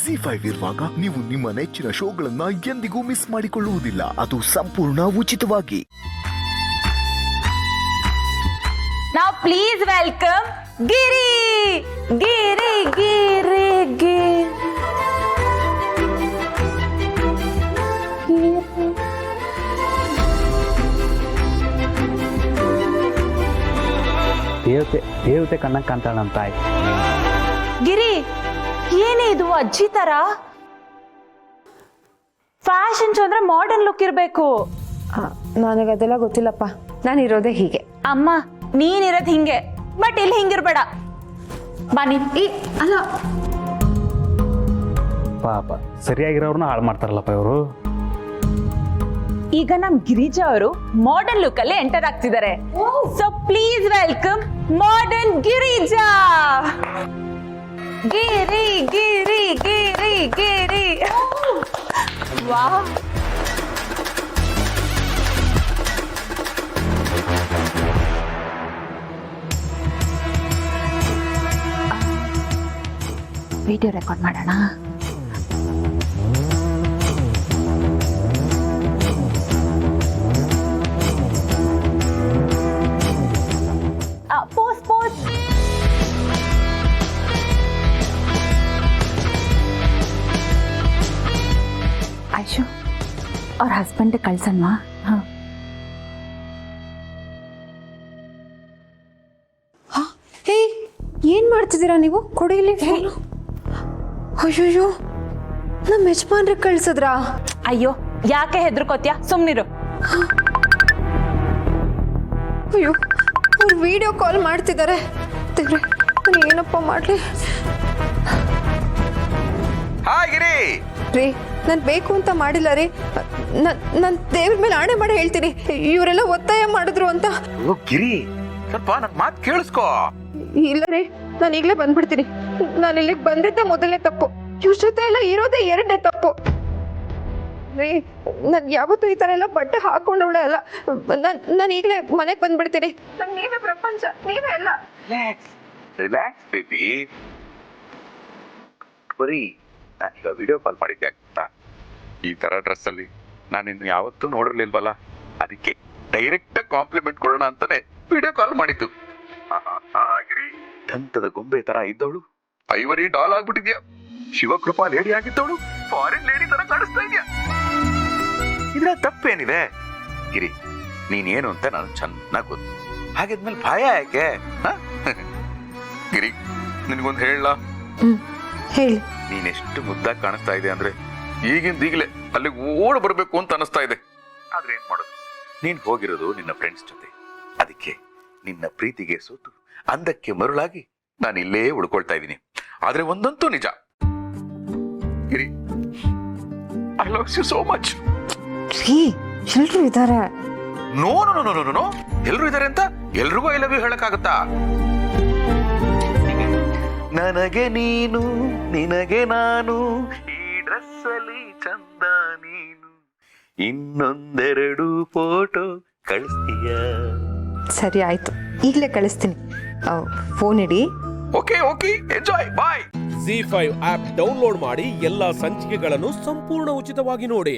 ZEE5 ಇರುವಾಗ ನೀವು ನಿಮ್ಮ ನೆಚ್ಚಿನ ಶೋಗಳನ್ನ ಎಂದಿಗೂ ಮಿಸ್ ಮಾಡಿಕೊಳ್ಳುವುದಿಲ್ಲ. ಅದು ಸಂಪೂರ್ಣ ಉಚಿತವಾಗಿ. Now please welcome Giri. Giri, Giri, Giri. ದೇವತೆ ಕಣ್ಣಕ್ಕೆ ಕಾಣ್ತಾಳ ನಮ್ಮ ತಾಯಿ. ಗಿರಿ, ಏನೇ ಇದು ಅಜ್ಜಿ ತರ? ಫ್ಯಾಷನ್ ಅಂದ್ರೆ ಮಾಡರ್ನ್ ಲುಕ್ ಇರಬೇಕು. ನನಗದೆಲ್ಲ ಗೊತ್ತಿಲ್ಲಪ್ಪ, ನಾನಿರೋದೇ ಹೀಗೆ. ಅಮ್ಮ, ನೀನಿರೋದ್ ಹಿಂಗೆ, ಬಟ್ ಇಲ್ಲಿ ಹಿಂಗಿರ್ಬೇಡ. ಬನ್ನಿ. ಅಲ್ಲ, ಪಾಪ ಸರಿಯಾಗಿರೋರ್ನ ಹಾಳು ಮಾಡ್ತಾರಲ್ಲಪ್ಪ ಇವರು. ಈಗ ನಮ್ ಗಿರಿಜಾ ಅವರು ಮಾಡರ್ನ್ ಲುಕ್ ಅಲ್ಲಿ ಎಂಟರ್ ಆಗ್ತಿದ್ದಾರೆ. So please welcome modern Girija. Giri, Giri, Giri, Giri. ವಾಹ್, ವಿಡಿಯೋ ರೆಕಾರ್ಡ್ ಮಾಡೋಣ. Pose pose. ಆಯ್ಶು, ಅವ್ರ ಹಸ್ಬೆಂಡ್ ಕಳ್ಸನ್ವಾ? ಹೇ, ಏನ್ ಮಾಡ್ತಿದ್ದೀರಾ ನೀವು? ಕೊಡಿ ಇಲ್ಲಿ ಫೋನು. ಅಯ್ಯೋ, ನಮ್ಮ ಯಜಮಾನ್ರಿಗೆ ಕಳ್ಸಿದ್ರಾ? ಅಯ್ಯೋ, ಯಾಕೆ ಹೆದರ್ಕೋತ್ಯಾ? ಸುಮ್ನಿರು. ಅಯ್ಯೋ, ಅವ್ರು ವಿಡಿಯೋ ಕಾಲ್ ಮಾಡ್ತಿದ್ದಾರೆ. ದೇವ್ರೆ, ನಾನು ಏನಪ್ಪ ಮಾಡ್ಲಿ? ಹಾಯ್ ಗಿರಿ. ರೀ, ನಾನು ಬೇಕು ಅಂತ ಮಾಡಿಲ್ಲ ರೀ. ನಾನು ದೇವ್ರ ಮೇಲೆ ಆಣೆ ಮಾಡಿ ಹೇಳ್ತೀನಿ, ಇವರೆಲ್ಲ ಒತ್ತಾಯ ಮಾಡಿದ್ರು ಅಂತ. ಓ ಗಿರಿ, ಸ್ವಲ್ಪ ನನ್ನ ಮಾತು ಕೇಳಿಸ್ಕೋ. ಇಲ್ಲ ರೀ, ನಾನು ಈಗಲೇ ಬಂದ್ಬಿಡ್ತೀನಿ. ನಾನು ಇಲ್ಲಿಗೆ ಬಂದಿದ್ದೆ ಮೊದಲನೇ ತಪ್ಪು, ಇವ್ರ ಜೊತೆ ಎಲ್ಲ ಇರೋದೇ ಎರಡನೇ ತಪ್ಪು. ರೀ, ನಾನು ಯಾವತ್ತೂ ಈ ಥರ ಎಲ್ಲ ಬಟ್ಟೆ ಹಾಕೊಂಡವಳೆ ಅಲ್ಲ. ನಾನು ಈಗಲೇ ಮನೆಗೆ ಬಂದ್ಬಿಡ್ತೀನಿ. ನೀವೇ ಪ್ರಪಂಚ, ನೀವೇ ಎಲ್ಲ. Relax baby. ಬರೀ ನಾನೀಗ ವಿಡಿಯೋ ಕಾಲ್ ಮಾಡಿದ್ದೆ ಆಗ್ತಾ, ಈ ತರ ಡ್ರೆಸ್ ಅಲ್ಲಿ ನಾನು ಇನ್ನು ಯಾವತ್ತೂ ನೋಡಿರ್ಲಿಲ್ವಲ್ಲ, ಅದಕ್ಕೆ ಡೈರೆಕ್ಟ್ ಕಾಂಪ್ಲಿಮೆಂಟ್ ಕೊಡೋಣ ಅಂತಾನೆ ವಿಡಿಯೋ ಕಾಲ್ ಮಾಡಿದ್ದು. ಗಿರಿ, ದಂತದ ಗೊಂಬೆ ತರ ಇದ್ದವಳು ಐವರಿ ಡಾಲ್ ಆಗ್ಬಿಟ್ಟಿದ್ಯಾ. ಶಿವಕೃಪಾ ಲೇಡಿ ಆಗಿದ್ದವಳು ಫಾರಿನ್ ಲೇಡಿ ತರ ಕಾಣಿಸ್ತಾ ಇದೆಯಾ. ಇದ್ರ ತಪ್ಪೇನಿದೆ ಗಿರಿ? ನೀನೇನು ಅಂತ ನಾನು ಚೆನ್ನಾಗಿ ಗೊತ್ತು. ಹಾಗಿದ್ಮೇಲೆ ಭಯ ಯಾಕೆ? ಗಿರಿ, ನಿನ್ಗೊಂದು ಹೇಳ. ಹೇಳಿ. ನೀನೆಷ್ಟು ಮುದ್ದಾಗಿ ಕಾಣಿಸ್ತಾ ಇದೆ ಅಂದ್ರೆ ಈಗಿಂದೀಗಲೇ ಅಲ್ಲಿಗೆ ಓಡ್ ಬರ್ಬೇಕು ಅಂತ ಅನಿಸ್ತಾ ಇದೆ. ಆದ್ರೆ ಏನ್ ಮಾಡೋದು, ನೀನ್ ಹೋಗಿರೋದು ನಿನ್ನ ಫ್ರೆಂಡ್ಸ್ ಜೊತೆ. ಅದಕ್ಕೆ ನಿನ್ನ ಪ್ರೀತಿಗೆ ಸೋತು ಅಂದಕ್ಕೆ ಮರುಳಾಗಿ ನಾನು ಇಲ್ಲೇ ಉಳ್ಕೊಳ್ತಾ ಇದ್ದೀನಿ. ಆದ್ರೆ ಒಂದಂತೂ ನಿಜ Giri, I love you so much. ರೀ, ಎಲ್ರು ಇದ್ದಾರೆ. No no no no no, ಎಲ್ರು ಇದ್ದಾರೆ ಅಂತ ಎಲ್ರಿಗೂ ಐ ಲವ್ ಯು ಹೇಳಕ್ಕಾಗತ್ತಾ? ನನಗೆ ನೀನು, ನಿನಗೆ ನಾನು, ಈ ಡ್ರೆಸ್ ಅಲ್ಲಿ ಚಂದ ನೀನು, ಇನ್ನೊಂದೆರಡು ಫೋಟೋ ಕಳಿಸ್ತೀಯ? ಸರಿ, ಆಯ್ತು, ಈಗಲೇ ಕಳಿಸ್ತೀನಿ. ಫೋನ್ ಇಡಿ. ಓಕೆ ಓಕೆ, ಎಂಜಾಯ್, ಬಾಯ್. ZEE5 ಆಪ್ ಡೌನ್ಲೋಡ್ ಮಾಡಿ ಎಲ್ಲಾ ಸಂಚಿಕೆಗಳನ್ನು ಸಂಪೂರ್ಣ ಉಚಿತವಾಗಿ ನೋಡಿ.